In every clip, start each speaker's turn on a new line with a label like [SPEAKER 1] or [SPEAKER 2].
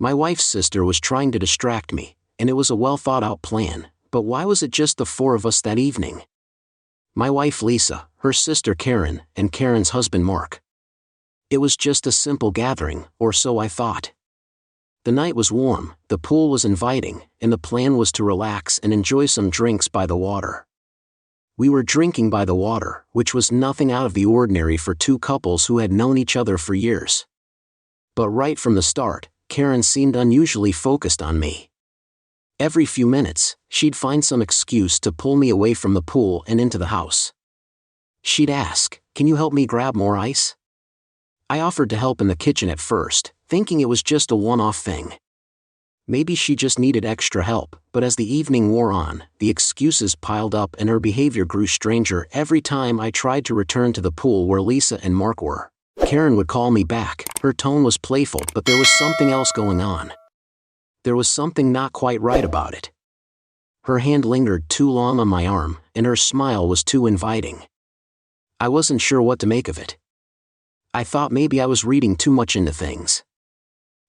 [SPEAKER 1] My wife's sister was trying to distract me, and it was a well-thought-out plan, but why was it just the four of us that evening? My wife Lisa, her sister Karen, and Karen's husband Mark. It was just a simple gathering, or so I thought. The night was warm, the pool was inviting, and the plan was to relax and enjoy some drinks by the water. We were drinking by the water, which was nothing out of the ordinary for two couples who had known each other for years. But right from the start, Karen seemed unusually focused on me. Every few minutes, she'd find some excuse to pull me away from the pool and into the house. She'd ask, "Can you help me grab more ice?" I offered to help in the kitchen at first, thinking it was just a one-off thing. Maybe she just needed extra help, but as the evening wore on, the excuses piled up and her behavior grew stranger every time I tried to return to the pool where Lisa and Mark were. Karen would call me back. Her tone was playful, but there was something else going on. There was something not quite right about it. Her hand lingered too long on my arm, and her smile was too inviting. I wasn't sure what to make of it. I thought maybe I was reading too much into things.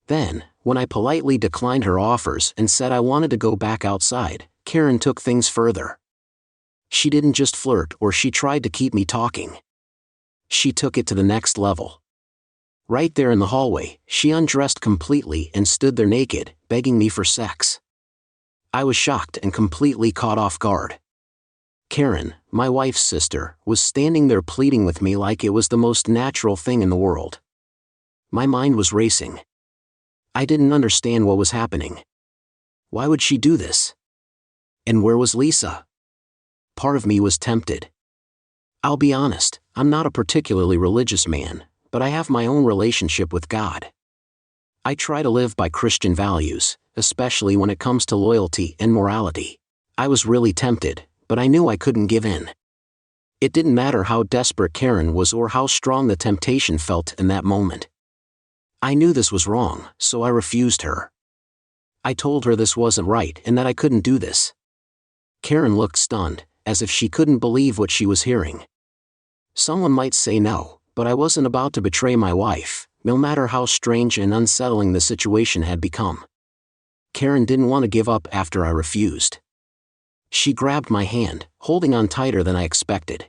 [SPEAKER 1] Then, when I politely declined her offers and said I wanted to go back outside, Karen took things further. She didn't just flirt, or she tried to keep me talking. She took it to the next level. Right there in the hallway, she undressed completely and stood there naked, begging me for sex. I was shocked and completely caught off guard. Karen, my wife's sister, was standing there pleading with me like it was the most natural thing in the world. My mind was racing. I didn't understand what was happening. Why would she do this? And where was Lisa? Part of me was tempted. I'll be honest, I'm not a particularly religious man, but I have my own relationship with God. I try to live by Christian values, especially when it comes to loyalty and morality. I was really tempted, but I knew I couldn't give in. It didn't matter how desperate Karen was or how strong the temptation felt in that moment. I knew this was wrong, so I refused her. I told her this wasn't right and that I couldn't do this. Karen looked stunned, as if she couldn't believe what she was hearing. Someone might say no, but I wasn't about to betray my wife, no matter how strange and unsettling the situation had become. Karen didn't want to give up after I refused. She grabbed my hand, holding on tighter than I expected.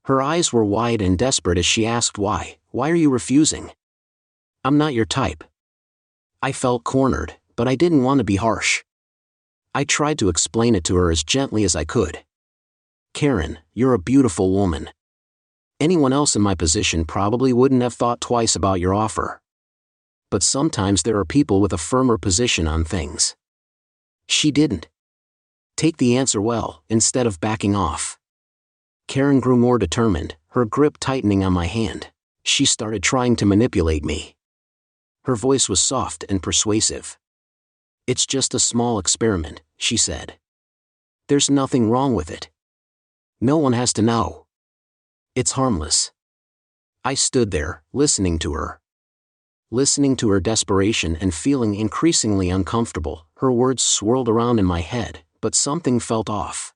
[SPEAKER 1] Her eyes were wide and desperate as she asked why. "Why are you refusing?" "I'm not your type." I felt cornered, but I didn't want to be harsh. I tried to explain it to her as gently as I could. "Karen, you're a beautiful woman. Anyone else in my position probably wouldn't have thought twice about your offer. But sometimes there are people with a firmer position on things." She didn't take the answer well, instead of backing off. Karen grew more determined, her grip tightening on my hand. She started trying to manipulate me. Her voice was soft and persuasive. "It's just a small experiment," she said. "There's nothing wrong with it. No one has to know. It's harmless." I stood there, listening to her desperation and feeling increasingly uncomfortable. Her words swirled around in my head, but something felt off.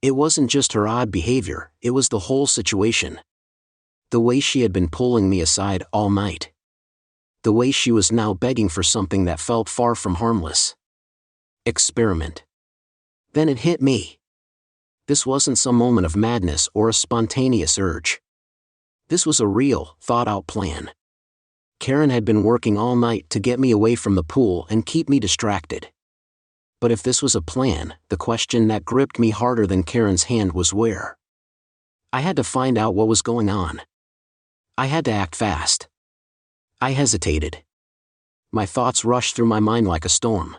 [SPEAKER 1] It wasn't just her odd behavior, it was the whole situation. The way she had been pulling me aside all night. The way she was now begging for something that felt far from harmless. Experiment. Then it hit me. This wasn't some moment of madness or a spontaneous urge. This was a real, thought-out plan. Karen had been working all night to get me away from the pool and keep me distracted. But if this was a plan, the question that gripped me harder than Karen's hand was where. I had to find out what was going on. I had to act fast. I hesitated. My thoughts rushed through my mind like a storm.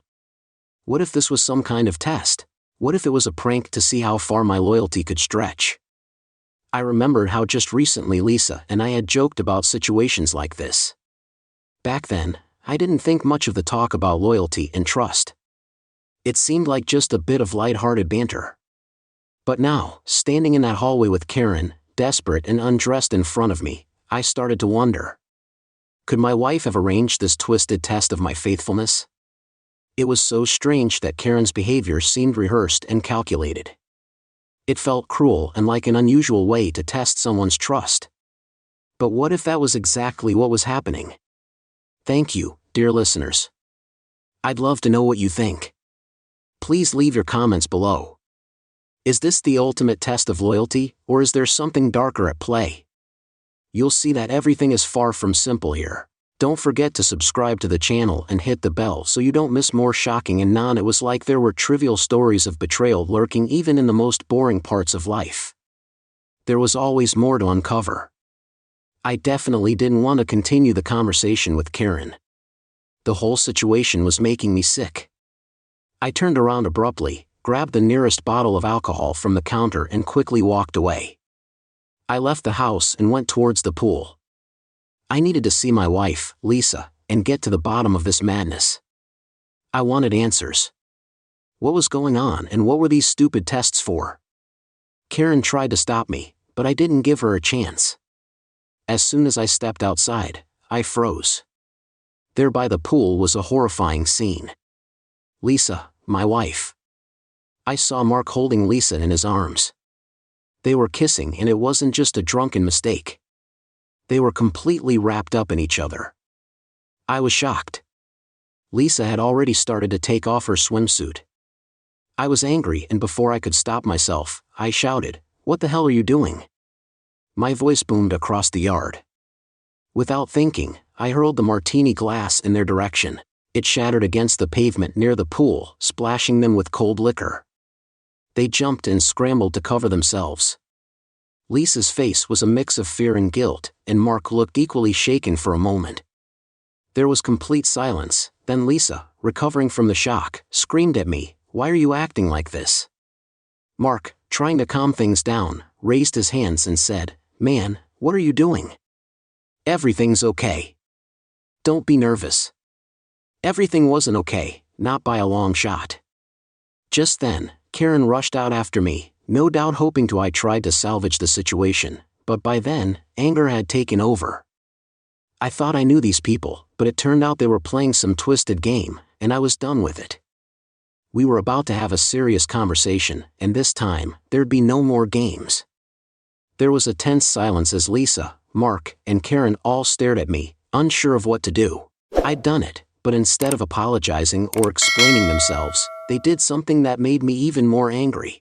[SPEAKER 1] What if this was some kind of test? What if it was a prank to see how far my loyalty could stretch? I remembered how just recently Lisa and I had joked about situations like this. Back then, I didn't think much of the talk about loyalty and trust. It seemed like just a bit of light-hearted banter. But now, standing in that hallway with Karen, desperate and undressed in front of me, I started to wonder. Could my wife have arranged this twisted test of my faithfulness? It was so strange that Karen's behavior seemed rehearsed and calculated. It felt cruel and like an unusual way to test someone's trust. But what if that was exactly what was happening? "Thank you," dear listeners. I'd love to know what you think. Please leave your comments below. Is this the ultimate test of loyalty, or is there something darker at play? You'll see that everything is far from simple here. Don't forget to subscribe to the channel and hit the bell so you don't miss more shocking and It was like there were trivial stories of betrayal lurking even in the most boring parts of life. There was always more to uncover. I definitely didn't want to continue the conversation with Karen. The whole situation was making me sick. I turned around abruptly, grabbed the nearest bottle of alcohol from the counter and quickly walked away. I left the house and went towards the pool. I needed to see my wife, Lisa, and get to the bottom of this madness. I wanted answers. What was going on and what were these stupid tests for? Karen tried to stop me, but I didn't give her a chance. As soon as I stepped outside, I froze. There by the pool was a horrifying scene. Lisa, my wife. I saw Mark holding Lisa in his arms. They were kissing and it wasn't just a drunken mistake. They were completely wrapped up in each other. I was shocked. Lisa had already started to take off her swimsuit. I was angry and before I could stop myself, I shouted, "What the hell are you doing?" My voice boomed across the yard. Without thinking, I hurled the martini glass in their direction. It shattered against the pavement near the pool, splashing them with cold liquor. They jumped and scrambled to cover themselves. Lisa's face was a mix of fear and guilt, and Mark looked equally shaken for a moment. There was complete silence, then Lisa, recovering from the shock, screamed at me, "Why are you acting like this?" Mark, trying to calm things down, raised his hands and said, "Man, what are you doing? Everything's okay. Don't be nervous." Everything wasn't okay, not by a long shot. Just then, Karen rushed out after me, no doubt hoping I tried to salvage the situation, but by then, anger had taken over. I thought I knew these people, but it turned out they were playing some twisted game, and I was done with it. We were about to have a serious conversation, and this time, there'd be no more games. There was a tense silence as Lisa, Mark, and Karen all stared at me, unsure of what to do. I'd done it, but instead of apologizing or explaining themselves, they did something that made me even more angry.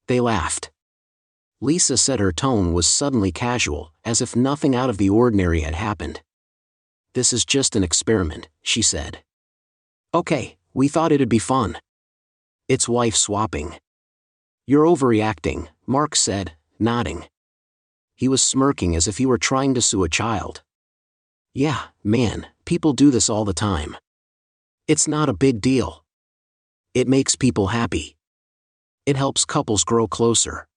[SPEAKER 1] They laughed. Lisa said her tone was suddenly casual, as if nothing out of the ordinary had happened. "This is just an experiment," she said. "Okay, we thought it'd be fun." "It's wife swapping." "You're overreacting," Mark said, nodding. He was smirking as if he were trying to sue a child. "Yeah, man, people do this all the time. It's not a big deal. It makes people happy. It helps couples grow closer."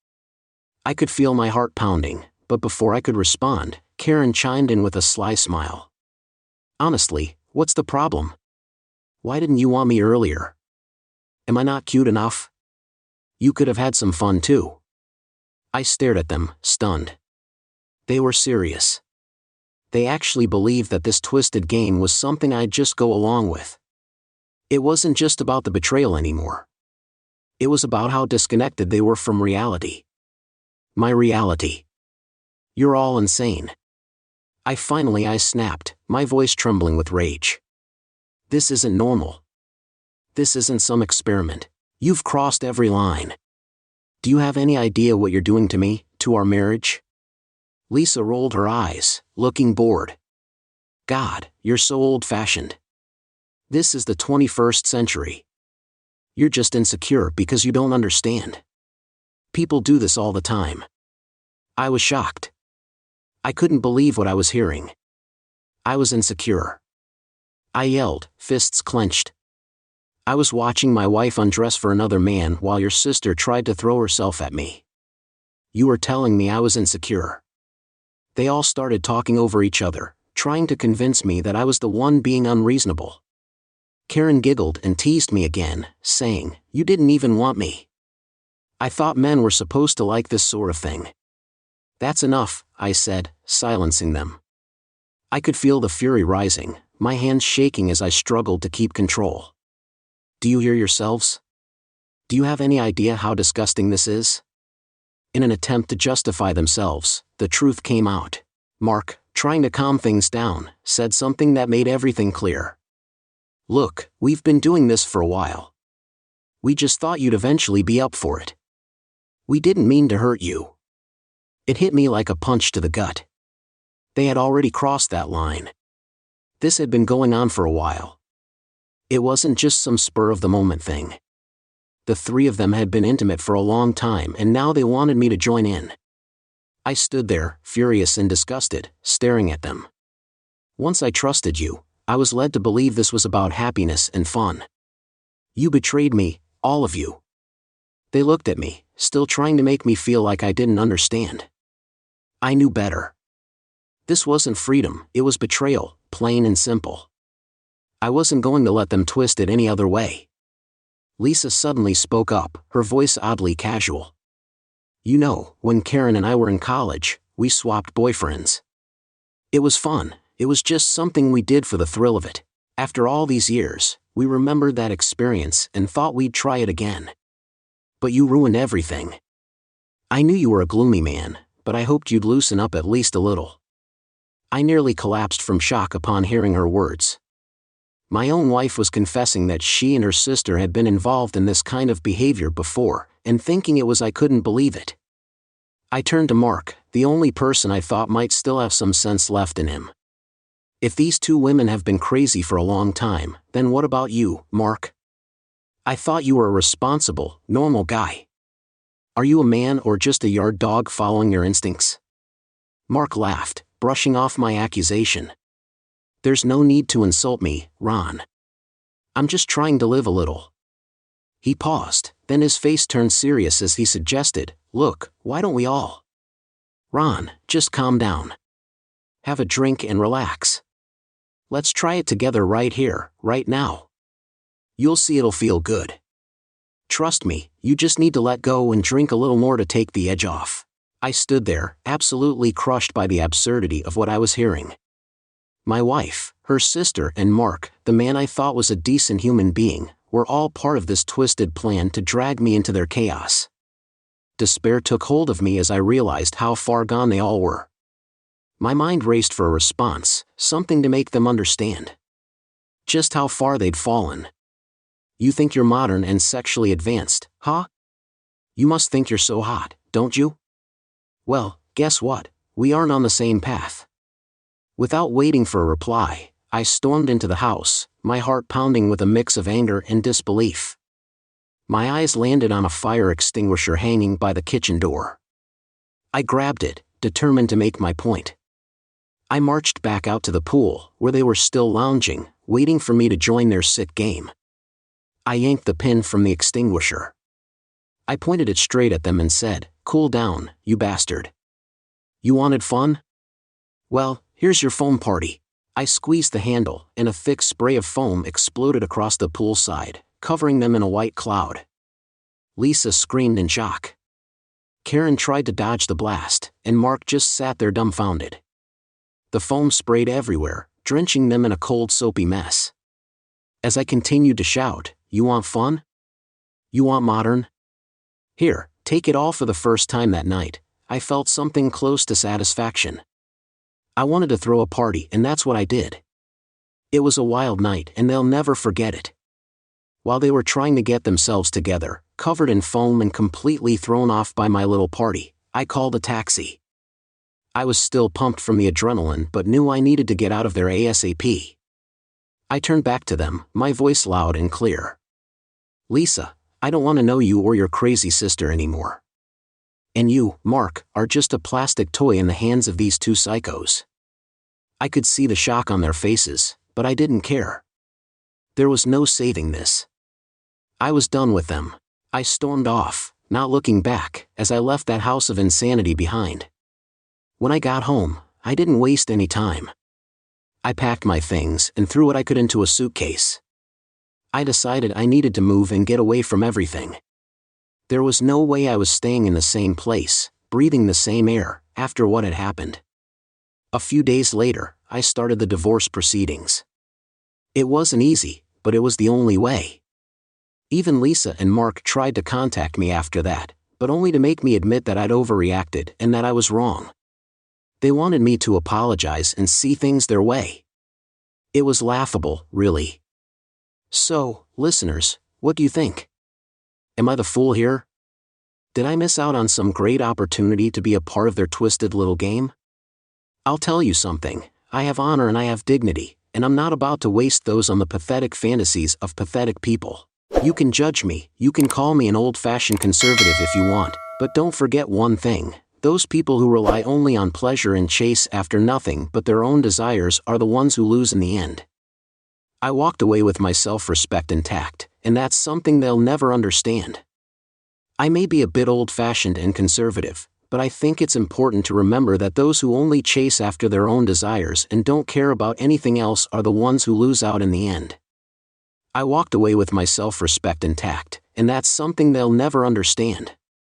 [SPEAKER 1] I could feel my heart pounding, but before I could respond, Karen chimed in with a sly smile. "Honestly, what's the problem? Why didn't you want me earlier? Am I not cute enough? You could have had some fun too." I stared at them, stunned. They were serious. They actually believed that this twisted game was something I'd just go along with. It wasn't just about the betrayal anymore. It was about how disconnected they were from reality. My reality. "You're all insane." I snapped, my voice trembling with rage. "This isn't normal. This isn't some experiment. You've crossed every line. Do you have any idea what you're doing to me, to our marriage?" Lisa rolled her eyes, looking bored. "God, you're so old-fashioned. This is the 21st century. You're just insecure because you don't understand. People do this all the time." I was shocked. I couldn't believe what I was hearing. I was insecure. I yelled, fists clenched. "I was watching my wife undress for another man while your sister tried to throw herself at me. You were telling me I was insecure." They all started talking over each other, trying to convince me that I was the one being unreasonable. Karen giggled and teased me again, saying, "You didn't even want me. I thought men were supposed to like this sort of thing." "That's enough," I said, silencing them. I could feel the fury rising, my hands shaking as I struggled to keep control. "Do you hear yourselves? Do you have any idea how disgusting this is?" In an attempt to justify themselves, the truth came out. Mark, trying to calm things down, said something that made everything clear. "Look, we've been doing this for a while. We just thought you'd eventually be up for it. We didn't mean to hurt you." It hit me like a punch to the gut. They had already crossed that line. This had been going on for a while. It wasn't just some spur-of-the-moment thing. The three of them had been intimate for a long time, and now they wanted me to join in. I stood there, furious and disgusted, staring at them. Once I trusted you, I was led to believe this was about happiness and fun. You betrayed me, all of you. They looked at me, still trying to make me feel like I didn't understand. I knew better. This wasn't freedom, it was betrayal, plain and simple. I wasn't going to let them twist it any other way. Lisa suddenly spoke up, her voice oddly casual. "You know, when Karen and I were in college, we swapped boyfriends. It was fun, it was just something we did for the thrill of it. After all these years, we remembered that experience and thought we'd try it again. But you ruined everything. I knew you were a gloomy man, but I hoped you'd loosen up at least a little." I nearly collapsed from shock upon hearing her words. My own wife was confessing that she and her sister had been involved in this kind of behavior before, and thinking it was I couldn't believe it. I turned to Mark, the only person I thought might still have some sense left in him. "If these two women have been crazy for a long time, then what about you, Mark? I thought you were a responsible, normal guy. Are you a man or just a yard dog following your instincts?" Mark laughed, brushing off my accusation. "There's no need to insult me, Ron. I'm just trying to live a little." He paused, then his face turned serious as he suggested, "Look, why don't we all? Ron, just calm down. Have a drink and relax. Let's try it together right here, right now. You'll see it'll feel good. Trust me, you just need to let go and drink a little more to take the edge off." I stood there, absolutely crushed by the absurdity of what I was hearing. My wife, her sister and Mark, the man I thought was a decent human being, were all part of this twisted plan to drag me into their chaos. Despair took hold of me as I realized how far gone they all were. My mind raced for a response, something to make them understand just how far they'd fallen. "You think you're modern and sexually advanced, huh? You must think you're so hot, don't you? Well, guess what? We aren't on the same path." Without waiting for a reply, I stormed into the house, my heart pounding with a mix of anger and disbelief. My eyes landed on a fire extinguisher hanging by the kitchen door. I grabbed it, determined to make my point. I marched back out to the pool, where they were still lounging, waiting for me to join their sick game. I yanked the pin from the extinguisher. I pointed it straight at them and said, "Cool down, you bastard. You wanted fun? Well, here's your foam party." I squeezed the handle, and a thick spray of foam exploded across the pool side, covering them in a white cloud. Lisa screamed in shock. Karen tried to dodge the blast, and Mark just sat there dumbfounded. The foam sprayed everywhere, drenching them in a cold soapy mess. As I continued to shout, "You want fun? You want modern? Here, take it all." For the first time that night, I felt something close to satisfaction. I wanted to throw a party, and that's what I did. It was a wild night, and they'll never forget it. While they were trying to get themselves together, covered in foam and completely thrown off by my little party, I called a taxi. I was still pumped from the adrenaline but knew I needed to get out of there ASAP. I turned back to them, my voice loud and clear. "Lisa, I don't want to know you or your crazy sister anymore. And you, Mark, are just a plastic toy in the hands of these two psychos." I could see the shock on their faces, but I didn't care. There was no saving this. I was done with them. I stormed off, not looking back, as I left that house of insanity behind. When I got home, I didn't waste any time. I packed my things and threw what I could into a suitcase. I decided I needed to move and get away from everything. There was no way I was staying in the same place, breathing the same air, after what had happened. A few days later, I started the divorce proceedings. It wasn't easy, but it was the only way. Even Lisa and Mark tried to contact me after that, but only to make me admit that I'd overreacted and that I was wrong. They wanted me to apologize and see things their way. It was laughable, really. So, listeners, what do you think? Am I the fool here? Did I miss out on some great opportunity to be a part of their twisted little game? I'll tell you something, I have honor and I have dignity, and I'm not about to waste those on the pathetic fantasies of pathetic people. You can judge me, you can call me an old-fashioned conservative if you want, but don't forget one thing, those people who rely only on pleasure and chase after nothing but their own desires are the ones who lose in the end. I walked away with my self-respect intact, and that's something they'll never understand. I may be a bit old-fashioned and conservative, but I think it's important to remember that those who only chase after their own desires and don't care about anything else are the ones who lose out in the end. I walked away with my self-respect intact, and that's something they'll never understand.